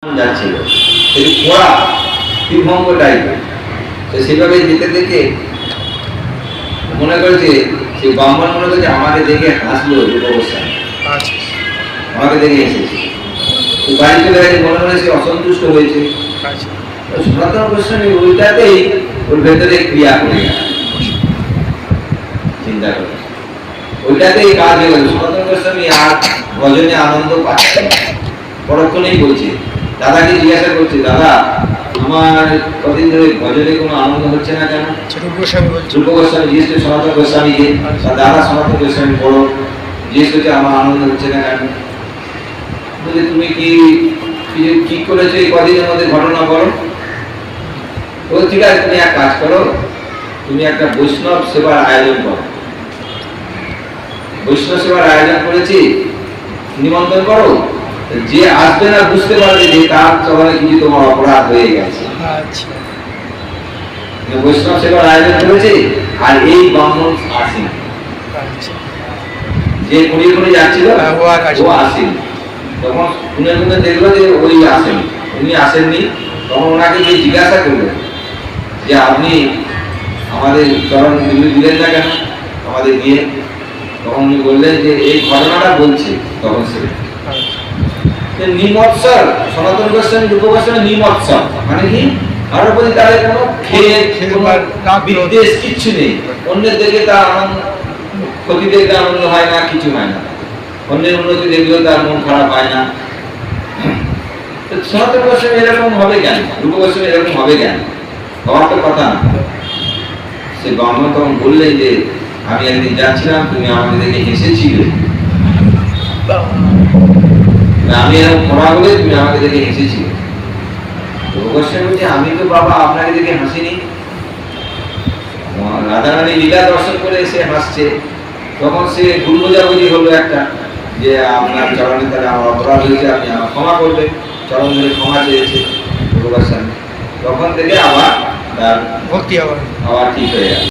যাচ্ছিল একটু খোঁড়া তীরভঙ্গ টাইপের। তো সেভাবে যেতে দেখে মনে করেছে সে ব্রাহ্মণ মনে করছে আমাকে দেখে হাসলো রূপবস্থান, আমাকে দেখে এসেছে। তো বাড়ি চলে গেছে, মনে মনে সে অসন্তুষ্ট হয়েছে। সনাতন গোস্বামী ওইটাতেই ওর ভেতরে ক্রিয়া করে গেল, চিন্তা করে ওইটাতেই কাজ হয়ে গেল। সনাতন গোস্বামী আর ভজনে আনন্দ পাচ্ছে না, পরক্ষণেই বলছে, দাদাকে জিজ্ঞাসা করছে, দাদা আমার কদিন ধরে ভজনে কোনো আনন্দ হচ্ছে না কেন? রূপ গোস্বামী জিজ্ঞেস করছে সনাতন গোস্বামীকে, দাদা সনাতন গোস্বামী বড় জিজ্ঞেস করছে আমার আনন্দ হচ্ছে না কেন? বলছে তুমি কি কিছু ঠিক করেছো এই কদিনের মধ্যে ঘটনা বলো। বল ঠিক আছে, তুমি এক কাজ করো, তুমি একটা বৈষ্ণব সেবার আয়োজন করো। বৈষ্ণব সেবার আয়োজন করেছি, নিমন্ত্রণ করো। যে আসবে না বুঝতে পারবে যে তার চরণে কিছু তোমার অপরাধ হয়ে গেছে। বৈষ্ণব সেবার আয়োজন করেছে আর এই ব্রাহ্মণ আসেন, যে ঘুরিয়ে ঘুরে যাচ্ছিল ও আসেন। তখন শুনে শুনে দেখলো যে ওই আসেন, উনি আসেননি। তখন ওনাকে গিয়ে জিজ্ঞাসা করলো যে আপনি আমাদের চরণ দিলেন না কেন আমাদের গিয়ে? তখন উনি বললেন যে এই ঘটনাটা বলছে। তখন সে নিমৎসর, সনাতন গোস্বামী রূপ গোস্বামী নিমৎসর মানে কি? কারোর প্রতি তাদের কোনো বিদ্বেষ কিচ্ছু নেই। অন্যের দেখে তার আনন্দ, ক্ষতি দেখলে আনন্দ হয় না, কিছু হয় না। অন্যের উন্নতি দেখলেও তার মন খারাপ হয় না। সনাতন গোস্বামী এরকম হবে কেন? রূপ গোস্বামী এরকম হবে কেন? হওয়ার তো কথা না। সে ব্রাহ্মণ তখন বললেন যে আমি একদিন যাচ্ছিলাম, তুমি আমাকে দেখে হেসেছিলে, আমি এরকম খোঁড়া বলে তুমি আমাকে দেখে হেসেছিলে। রূপ গোস্বামী বলছে আমি তো বাবা আপনাকে দেখে হাসিনি, রাধারানী লীলা দর্শন করে এসে হাসছে। তখন সে ভুল বোঝাবুঝি হলো একটা, যে আপনার চরণে তাহলে আমার অপরাধ হয়েছে, আপনি আমার ক্ষমা করবেন। চরণ ধরে ক্ষমা চেয়েছে রূপ গোস্বামী। তখন থেকে আবার তার ভক্তি আবার ঠিক হয়ে গেল।